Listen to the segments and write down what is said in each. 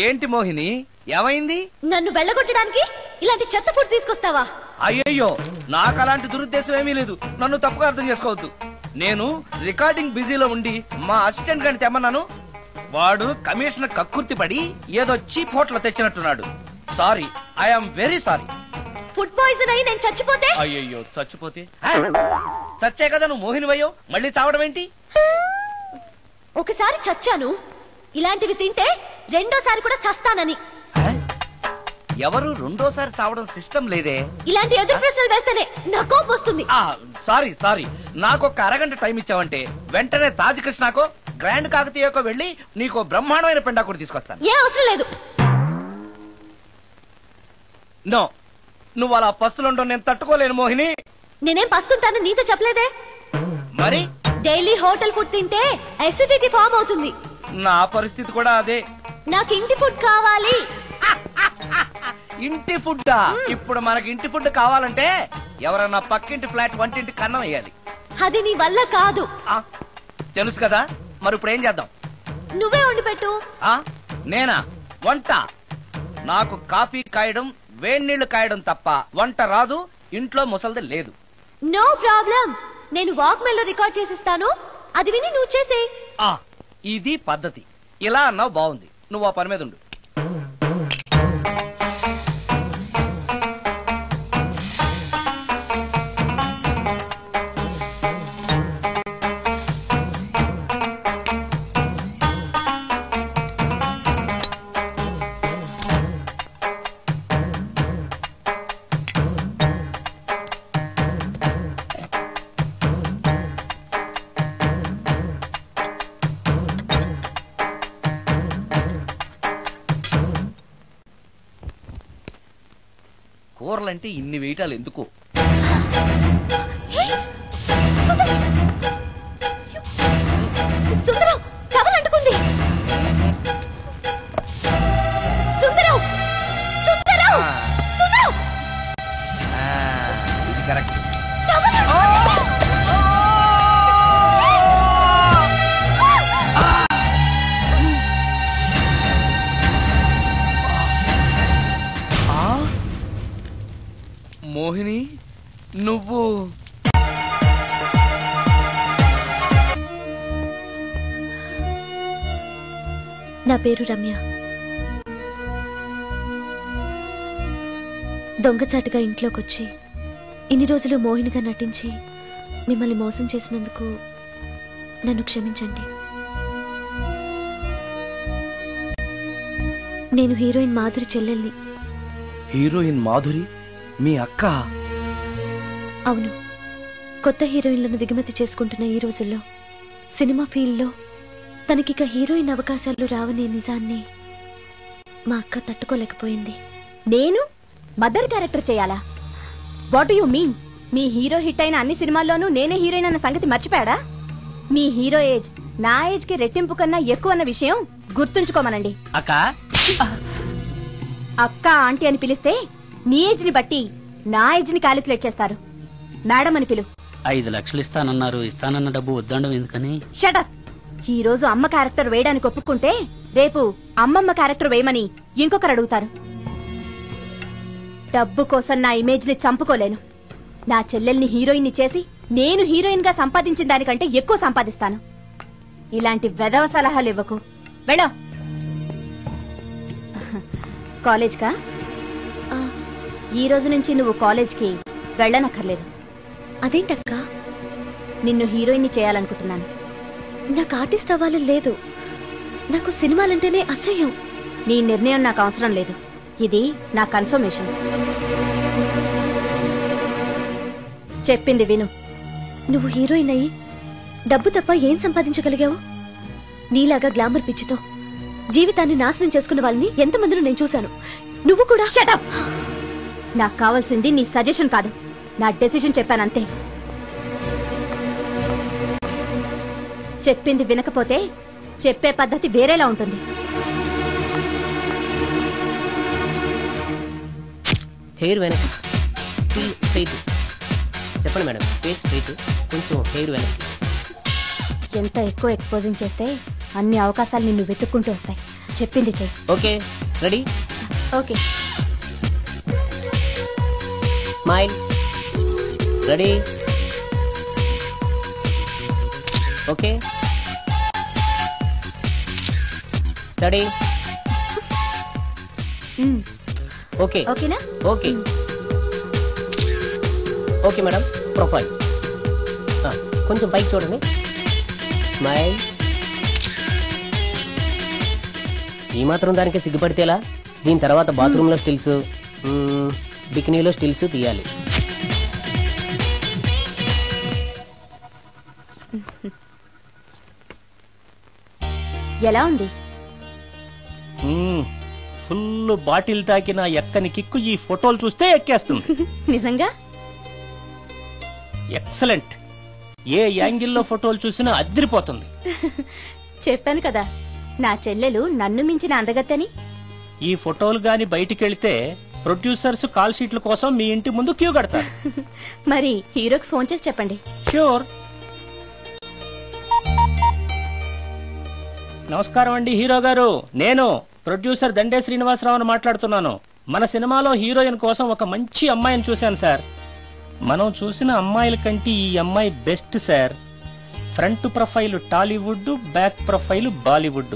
ఏంటి మోహిని, ఏమైంది? నన్ను వెళ్ళగొట్టడానికి ఇలాంటి చెత్త ఫుడ్ తీసుకొస్తావా? అయ్యయ్యో, నాకు అలాంటి దురుద్దేశం ఏమీ లేదు. నన్ను తప్పుగా అర్థం చేసుకోవద్దు. నేను రికార్డింగ్ బిజీలో ఉండి మా అసిస్టెంట్ గారిని తెమ్మన్నాను. వాడు కమిషనర్ కక్కుర్తి పడి ఏదో చీప్ హోటల్ తెచ్చినట్టున్నాడు. Sorry, I'm very sorry. Food poison అయి నేను చచ్చిపోతే? అయ్యయ్యో, చచ్చిపోతే? చచ్చే కదా నువ్వు మోహినివయ్యో, మళ్ళీ చావడం ఏంటి? ఒకసారి చచ్చాను, ఇలాంటివి తింటే రెండోసారి కూడా చస్తానని. ఎవరు రెండోసారి చావడం సిస్టం లేదే. ఇలాంటి ఎదురు ప్రశ్నలు వేస్తేనే నా కోపం వస్తుంది. సారీ సారీ, నాకు ఒక అరగంట టైం ఇచ్చావంటే వెంటనే తాజ్ కృష్ణకో గ్రాండ్ కాకతీయకో వెళ్ళి నీకు బ్రహ్మాండమైన పెండాకుడు తీసుకొస్తాను. ఏ అవసరం లేదు. నో, నువ్వు అలా పస్తులుండవు, నేను తట్టుకోలేను మోహిని. నేనేం పస్తుంటాను నీతో చెప్పలేదే. మరి డైలీ హోటల్ ఫుడ్ తింటే అసిడిటీ ఫామ్ అవుతుంది. నా పరిస్థితి కూడా అదే. నాకు ఇంటి ఫుడ్ కావాలి. ఇంటి ఫుడ్డా? ఇప్పుడు మనకి ఇంటి ఫుడ్ కావాలంటే ఎవరన్నా పక్కింటి ఫ్లాట్ వంటింటి కన్నం వేయాలి. అది నీ వల్ల కాదు. తెలుసు కదా, మరి ఇప్పుడు ఏం చేద్దాం? నువ్వే వండి పెట్టు. నేనా వంట? నాకు కాఫీ కాయడం, వేడి నీళ్లు కాయడం తప్ప వంట రాదు. ఇంట్లో ముసల్ది లేదు. నో ప్రాబ్లం, నేను వాక్ మెయిల్ లో రికార్డ్ చేసిస్తాను, అది విని నువ్వు చేసే. ఇది పద్ధతి. ఇలా అన్నావు, బాగుంది. నువ్వు ఆ పని మీద ఉండు. కూరలంటే ఇన్ని వేయటాలు ఎందుకు? సుందరం, టవల్ అంటుకుంది. సుందరం, సుందరం, సుందరం. ఇది కరెక్ట్. మోహిని, నువ్వు నా పేరు రమ్య. దొంగచాటుగా ఇంట్లోకొచ్చి ఇన్ని రోజులు మోహినిగా నటించి మిమ్మల్ని మోసం చేసినందుకు నన్ను క్షమించండి. నేను హీరోయిన్ మాధురి చెల్లెల్ని. హీరోయిన్ మాధురి మీ అక్క? అవును. కొత్త హీరోయిన్లను దిగుమతి చేసుకుంటున్న ఈ రోజుల్లో సినిమా ఫీల్డ్లో తనకిక హీరోయిన్ అవకాశాలు రావనే నిజాన్ని మా అక్క తట్టుకోలేకపోయింది. నేను మదర్ క్యారెక్టర్ చేయాలా? What you mean? Me hero hit అయిన అన్ని సినిమాల్లోనూ నేనే హీరోయిన్ అన్న సంగతి మర్చిపోయాడా? మీ హీరో ఏజ్ నా ఏజ్ కి రెట్టింపు కన్నా ఎక్కువ అన్న విషయం గుర్తుంచుకోమనండి. అక్క అక్క ఆంటీ అని పిలిస్తే నీ ఏజ్ ని బట్టి నా ఏజ్ ని క్యాలిక్యులేట్ చేస్తారు. మేడం అని పిలు. 5 లక్షలు ఇస్తానన్నారు, ఇస్తానన్న డబ్బు వద్దండం ఎందుకని? షటప్. ఈ రోజు అమ్మ క్యారెక్టర్ వేయడానికి ఒప్పుకుంటే రేపు అమ్మమ్మ క్యారెక్టర్ వేయమని ఇంకొకరు అడుగుతారు. డబ్బు కోసం నా ఇమేజ్ ని చంపుకోలేను. నా చెల్లెల్ని హీరోయిన్ ని చేసి నేను హీరోయిన్ గా సంపాదించిన దానికంటే ఎక్కువ సంపాదిస్తాను. ఇలాంటి వెధవ సలహాలు ఇవ్వకు. వెళ్ళో. కాలేజ్ కా? ఈ రోజు నుంచి నువ్వు కాలేజ్కి వెళ్ళనక్కర్లేదు. అదేంటక్క? నిన్ను హీరోయిన్ ని చేయాలనుకుంటున్నాను. నాకు ఆర్టిస్ట్ అవ్వాలని లేదు. నాకు సినిమాలంటేనే అసహ్యం. నీ నిర్ణయం నాకు అవసరం లేదు. ఇది నా కన్ఫర్మేషన్. చెప్పింది విను. నువ్వు హీరోయిన్ అయ్యి డబ్బు తప్ప ఏం సంపాదించగలిగావు? నీలాగా గ్లామర్ పిచ్చితో జీవితాన్ని నాశనం చేసుకున్న వాళ్ళని ఎంతమందిని నేను చూశాను. నువ్వు కూడా. షటప్. నాకు కావాల్సింది నీ సజెషన్ కాదు, నా డెసిషన్ చెప్పానంతే. చెప్పింది వినకపోతే చెప్పే పద్ధతి వేరేలా ఉంటుంది. హెయిర్ వెనక్కి, స్ట్రైట్. చెప్పండి మేడం, ఫేస్ స్ట్రైట్, కొంచెం హెయిర్ వెనక్కి. ఎంత ఎక్కువ ఎక్స్పోజింగ్ చేస్తే అన్ని అవకాశాలు నిన్ను వెతుక్కుంటూ వస్తాయి. చెప్పింది చెయ్యి. Okay, ready? Okay. Smile. Ready? Okay. Study. Okay ఓకేనా? ఓకే. ఓకే మేడం, ప్రొఫైల్ కొంచెం పైకి చూడండి. స్మైల్. ఈ మాత్రం దానికి సిగ్గుపడితేలా? దీని తర్వాత బాత్రూంలో స్టిల్స్, బికినీలో స్టిల్స్ తీయాలి. ఎలా ఉంది? ఫుల్ బాటిల్ తాకిన ఎక్కని కిక్కు ఈ ఫోటోలు చూస్తే ఎక్కేస్తుంది. నిజంగా ఎక్సలెంట్. ఏ యాంగిల్లో ఫోటోలు చూసినా అదిరిపోతుంది. చెప్పాను కదా నా చెల్లెలు నన్ను మించిన అందగత్తని. ఈ ఫోటోలు గాని బయటికెళ్తే ప్రొడ్యూసర్స్ కాల్ షీట్ల కోసం మీ ఇంటి ముందు క్యూ కడతారు. మరి హీరోకి ఫోన్ చేసి చెప్పండి. ష్యూర్. నమస్కారం అండి హీరో గారు, నేను ప్రొడ్యూసర్ దండే శ్రీనివాసరావుని మాట్లాడుతున్నాను. మన సినిమాలో హీరోయిన్ కోసం ఒక మంచి అమ్మాయిని చూశాను సార్. మనం చూసిన అమ్మాయిల కంటే ఈ అమ్మాయి best sir. Front profile Tollywood, back profile Bollywood.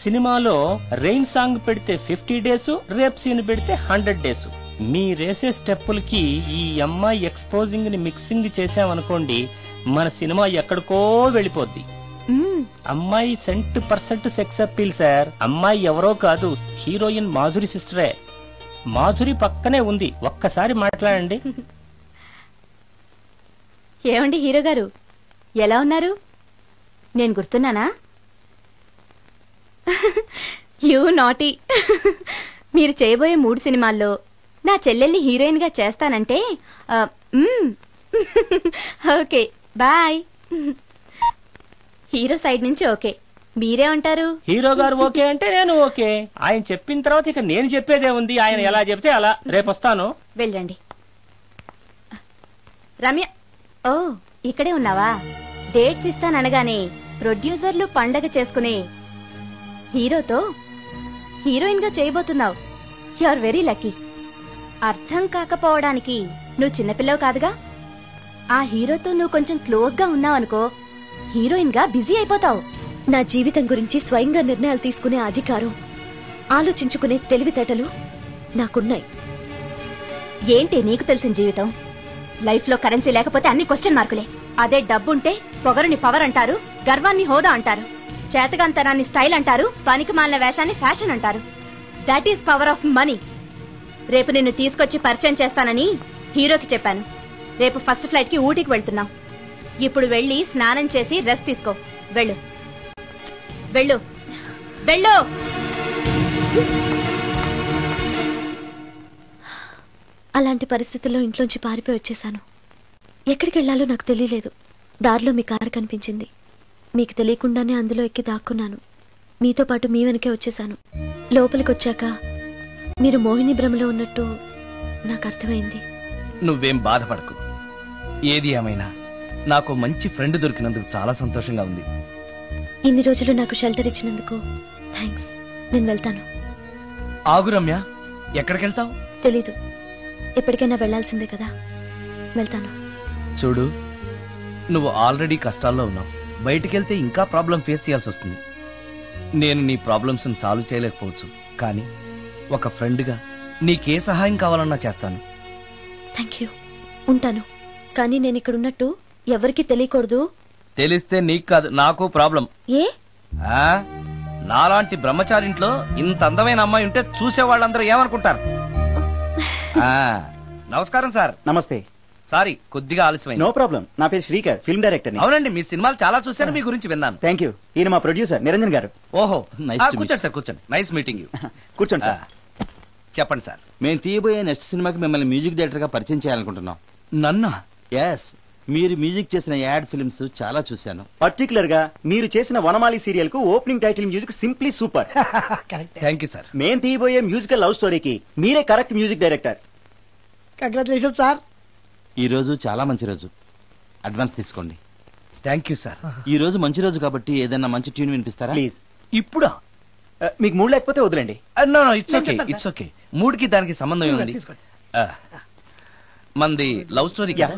సినిమాలో రెయిన్ సాంగ్ పెడితే 50 డేస్, రేప్ సీన్ పెడితే 100 డేస్. మీరేసే స్టెప్పులకి ఈ అమ్మాయి ఎక్స్పోజింగ్ ని మిక్సింగ్ చేసామనుకోండి, మన సినిమా ఎక్కడికో వెళ్ళిపోద్ది. అమ్మాయి 100% సెక్స్ అప్పీల్ సార్. అమ్మాయి ఎవరో కాదు, హీరోయిన్ మాధురి సిస్టరే. మాధురి పక్కనే ఉంది, ఒక్కసారి మాట్లాడండి. ఏమండి హీరో గారు, ఎలా ఉన్నారు? నేను గుర్తున్నానా? You naughty. మీరు చేయబోయే 3 సినిమాల్లో నా చెల్లెల్ని హీరోయిన్ గా చేస్తానంటే ఓకే బాయ్. హీరో సైడ్ నుంచి ఓకే, మీరే ఉంటారు? హీరో గారు ఓకే అంటే నేను ఓకే. ఆయన చెప్పిన తర్వాత ఇక నేను చెప్పేదే ఉంది. ఆయన ఎలా చెప్తే అలా. రేపు వస్తాను. వెళ్ళండి. రమ్య, ఓ ఇక్కడే ఉన్నావా? డేట్స్ ఇస్తాననగానే ప్రొడ్యూసర్లు పండగ చేసుకునే హీరోతో హీరోయిన్ గా చేయబోతున్నావు. You are very lucky. అర్థం కాకపోవడానికి నువ్వు చిన్నపిల్లవు కాదుగా. ఆ హీరోతో నువ్వు కొంచెం క్లోజ్ గా ఉన్నావనుకో, హీరోయిన్ గా బిజీ అయిపోతావు. నా జీవితం గురించి స్వయంగా నిర్ణయాలు తీసుకునే అధికారం, ఆలోచించుకునే తెలివితేటలు నాకున్నాయి. ఏంటి నీకు తెలిసిన జీవితం? లైఫ్ లో కరెన్సీ లేకపోతే అన్ని క్వశ్చన్ మార్కులే. అదే డబ్బుంటే పొగరుని పవర్ అంటారు, గర్వాన్ని హోదా అంటారు, చేతగాంతనాన్ని స్టైల్ అంటారు, పనికి మాలిన వేషాన్ని ఫ్యాషన్ అంటారు. That is power of money. రేపు నిన్ను తీసుకొచ్చి పరిచయం చేస్తానని హీరోకి చెప్పాను. రేపు ఫస్ట్ ఫ్లైట్ కి ఊటీకి వెళ్తున్నాం. ఇప్పుడు వెళ్ళి స్నానం చేసి రెస్ట్ తీసుకో. వెళ్ళు వెళ్ళు వెళ్ళు. అలాంటి పరిస్థితుల్లో ఇంట్లోంచి పారిపోయి వచ్చేశాను. ఎక్కడికి వెళ్లాలో నాకు తెలియలేదు. దారిలో మీ కారు కనిపించింది. మీకు తెలియకుండానే అందులో ఎక్కి దాక్కున్నాను. మీతో పాటు మీ వెనకే వచ్చేశాను. లోపలికి వచ్చాక మీరు మోహిని భ్రమలో ఉన్నట్టు నాకు అర్థమైంది. నువ్వేం బాధపడకు. ఏది ఏమైనా నాకు మంచి ఫ్రెండ్ దొరికినందుకు చాలా సంతోషంగా ఉంది. ఇన్ని రోజులు నాకు షెల్టర్ ఇచ్చినందుకు థ్యాంక్స్. నేను వెళ్తాను. ఆగు రమ్య, ఎక్కడికెళ్తావు? తెలీదు. ఎప్పటికైనా వెళ్లాల్సిందే కదా. వెళ్తాను. చూడు, నువ్వు ఆల్రెడీ కష్టాల్లో ఉన్నావు. బయటికెళ్తే ఇంకా ప్రాబ్లం ఫేస్ చేయాల్సి వస్తుంది. నేను నీ ప్రాబ్లమ్స్ సాల్వ్ చేయలేకపోవచ్చు, కానీ ఒక ఫ్రెండ్గా నీకే సహాయం కావాలన్నా చేస్తాను. Thank you. ఉంటాను. కానీ నేను ఇక్కడ ఉన్నట్టు ఎవరికి తెలియకూడదు. తెలిస్తే నీకు కాదు, నాకు ప్రాబ్లం. ఏ? నాలాంటి బ్రహ్మచారింట్లో ఇంత అందమైన అమ్మాయి ఉంటే చూసే వాళ్ళందరూ ఏమనుకుంటారు? నమస్కారం సార్. నమస్తే. సారీ, కొద్దిగా ఆలస్యమైంది. No problem. నా పేరు శ్రీకర్, ఫిల్మ్ డైరెక్టర్. అవునండి, మీ సినిమాలు చాలా చూశాను, మీ గురించి విన్నాను. Thank you. ఈయన మా ప్రొడ్యూసర్ నిరంజన్ గారు. ఓహో, కూర్చోండి సార్, కూర్చోండి. Nice meeting you. కూర్చోండి సార్. చెప్పండి సార్. మేము తీయబోయే నెక్స్ట్ సినిమాకి మిమ్మల్ని మ్యూజిక్ డైరెక్టర్ గా పరిచయం చేయాలనుకుంటున్నాం. నన్నా? ఎస్, మీరు మ్యూజిక్ చేసిన యాడ్ ఫిల్మ్స్ చాలా చూశాను. పర్టికులర్ గా మీరు చేసిన వనమాలి సీరియల్ కు opening title music simply super. Thank you sir. మేం తీయబోయే మ్యూజికల్ లవ్ స్టోరీకి మీరే correct music director. Congratulation sir. ఈ రోజు చాలా మంచి రోజు, అడ్వాన్స్ తీసుకోండి. Thank you sir. ఈ రోజు మంచి రోజు కాబట్టి ఏదైనా మంచి ట్యూన్ వినిపిస్తారా? ప్లీజ్. ఇప్పుడా? మీకు మూడు లేకపోతే వదిలేండి. No it's okay, it's okay. మూడుకి దానికి సంబంధం ఏముంది? మంది లవ్ స్టోరీ కదా.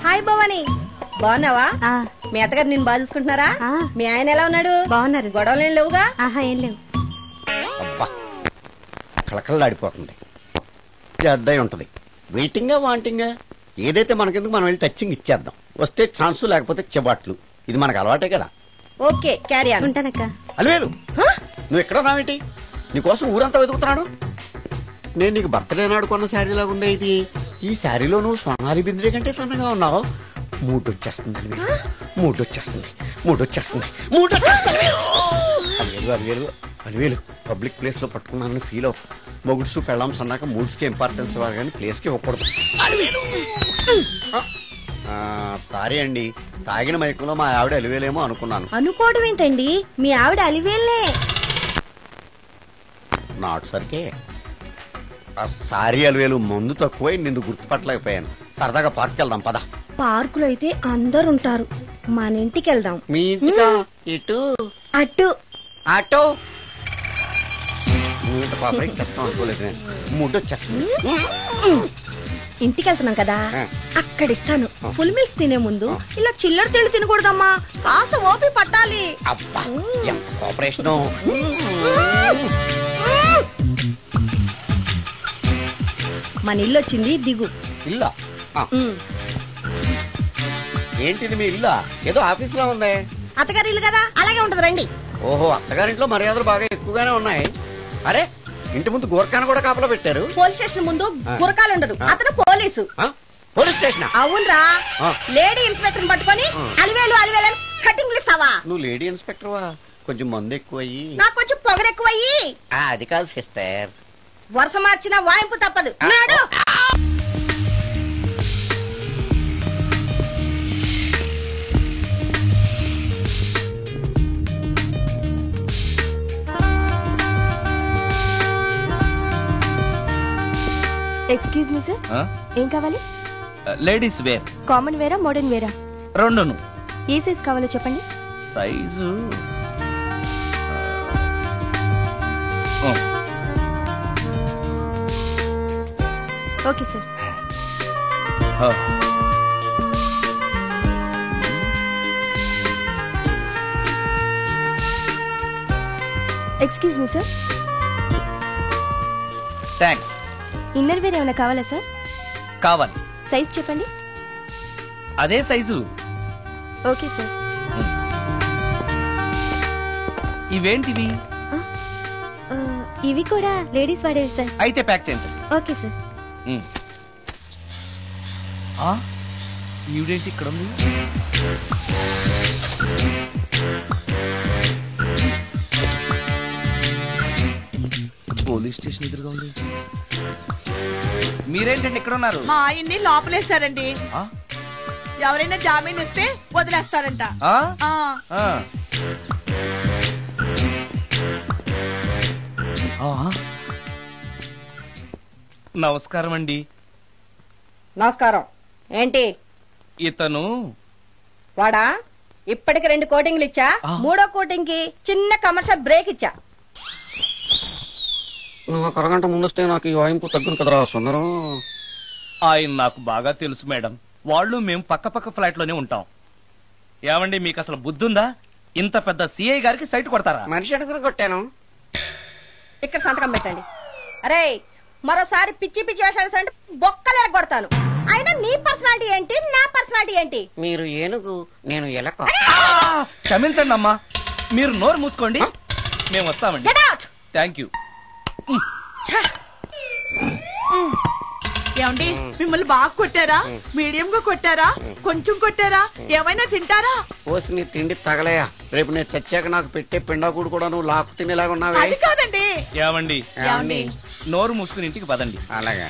హాయ్ భవాని, బాగున్నావా? మీ అత్తగారు నిన్ను బాగా చూసుకుంటున్నారా? మీ ఆయన ఎలా ఉన్నాడు? బాగున్నారు. గొడవలు ఏం లేవుగా? ఆహా, ఏం లేవు. అబ్బా కళకళలాడిపోతుంది. అద్దయి ఉంటది. వెయిటింగా వాంటింగా ఏదైతే మనకెందుకు, మనం వెళ్ళి టచ్చింగ్ ఇచ్చేద్దాం. వస్తే ఛాన్సు, లేకపోతే చెబాట్లు. ఇది మనకు అలవాటే కదా. Okay, carry on. ఉంటానక్క. అలివేలు, నువ్వు ఎక్కడ రావేంటి? నీకోసం ఊరంతా వెతుకుతున్నాను. నేను నీకు బర్త్డే నాడు కొన్న శారీ లాగుందే ఇది. ఈ శారీలో నువ్వు సోనాలి బింద్రే కంటే సన్నగా ఉన్నావు. మూడొచ్చేస్తుంది అలివేలు, మూడొచ్చేస్తుంది, మూడొచ్చేస్తుంది, మూడొచ్చేస్తుంది. అలివేలు అలివేలు, పబ్లిక్ ప్లేస్ లో పట్టుకున్నానని ఫీల్ అవ్వ. మొగుడ్సు పెళ్ళాం సన్నాక మూడ్స్ కి ఇంపార్టెన్స్ ఇవ్వాలి కానీ ప్లేస్ కి ఇవ్వకూడదు. సారీ అండి, తాగిన మైకంలో మా ఆవిడ అలివేలేమో అనుకున్నాను. అనుకోవడం ఏంటండి, మీ ఆవిడ అలివేలే. నాట్ సరికే. సారీ అలివేలు, మందు తక్కువై నిన్ను గుర్తుపట్టలేకపోయాను. సరదాగా పార్క్ వెళ్దాం పద. పార్కులో అయితే అందరు ఉంటారు, మన ఇంటికి వెళ్దాం. మీ ఇంటికా? ఇటు అటు ఆటో. నువ్వు ఇంత పాప చేస్తాం అనుకోలేదు నేను. మూడు వచ్చేస్తుంది. ఇంటికి వెళ్తున్నాం కదా, అక్కడ ఇస్తాను. ఫుల్ మీల్స్ తినే ముందు ఇలా చిల్లర తిళ్ళు తినకూడదమ్మా, కాస్త ఓపి పట్టాలి. అబ్బా ఎంత కోఆపరేషన్. మన ఇల్లు వచ్చింది, దిగు. ఇల్లా? ఏంటిది మీ ఇల్లా? ఏదో ఆఫీస్ లో ఉంది. అత్తగారి ఇల్లు కదా, అలాగే ఉంటది, రండి. ఓహో, అత్తగారింట్లో మర్యాదలు బాగా ఎక్కువగానే ఉన్నాయి. అరే, ఇంటి ముందు గోర్ఖాన కూడా కాపలా పెట్టారు. పోలీస్ స్టేషన్ ముందు గురకాలు ఉండరు, అతను పోలీసు. Police station? అవునరా. లేడీ ఇన్స్పెక్టర్ పట్టుకొని అలివేలు అలివేలు కటింగ్లు ఇస్తావా? నువ్వు లేడీ ఇన్స్పెక్టర్వా? కొంచెం మందు ఎక్కువయ్యి. నాకు కొంచెం పొగరు ఎక్కువయ్యి. అది కాదు సిస్టర్, వరుస మార్చిన వాయింపు తప్పదు. నాడు ఎక్స్క్యూజ్ మీ సార్, ఏం కావాలి? Ladies wear. కామన్ వేరా, మోడర్న్ వేరా? రెండును. ఏ సైజ్ కావాలో చెప్పండి. Size okay sir. Excuse me sir. Thanks. Inner wear ఏమైనా కావాలా సార్? కావాలి. సైజ్ చెప్పండి. అదే సైజు. Okay sir. ఇవేంటివి? ఇవి కూడా లేడీస్ వాడేవి సార్. అయితే ప్యాక్ చేయండి. Okay sir. ఈవిడేంటి ఇక్కడ ఉంది? పోలీస్ స్టేషన్ ఎదురుగా ఉంది. మీరేంటండి ఇక్కడ ఉన్నారు? మా ఆయన్ని లోపలేస్తారండి. ఎవరైనా జామీన్ ఇస్తే వదిలేస్తారంట. నమస్కారం అండి. నమస్కారం. ఏంటి? ఇతను వాడా? ఇప్పటికి 2 కోటింగ్లు ఇచ్చా, 3వ కోటింగ్ కి చిన్న కమర్షియల్ బ్రేక్ ఇచ్చా. నువ్వు ఒక అరగంట ముందొస్తే నాకు ఈ వాయింపు తగ్గును కదరా సుందరం. ఆయన నాకు బాగా తెలుసు మేడం. వాళ్ళు మేము పక్క ఫ్లాట్ లోనే ఉంటాం. ఏమండి, మీకు అసలు బుద్ధుందా? ఇంత పెద్ద సిఐ గారికి సైట్ కొడతారా? మనిషి అడుగురు కొట్టాను. ఇక్కడ సంతకం పెట్టండి. అరే, మరోసారి పిచ్చి పిచ్చి వేషాలు అంటే బొక్కలు ఎరగొడతాను. అయినా నీ పర్సనాలిటీ ఏంటి, నా పర్సనాలిటీ ఏంటి? మీరు ఏనుగు, నేను ఎలక. క్షమించండి అమ్మా, మీరు నోరు మూసుకోండి, మేము వస్తామండి. Thank you. ఏమండి, మిమ్మల్ని బాగా కొట్టారా, మీడియం గా కొట్టారా, కొంచెం కొట్టారా, ఏమైనా తింటారా? పోసి నీ తిండి తగలయా. రేపు నేను చచ్చాక నాకు పెట్టే పిండాకుడు కూడా నువ్వు లాక్కు తినేలాగా ఉన్నావే. అది కాదండి. ఏమండి, నోరు మూసుకుని ఇంటికి పదండి. అలాగే.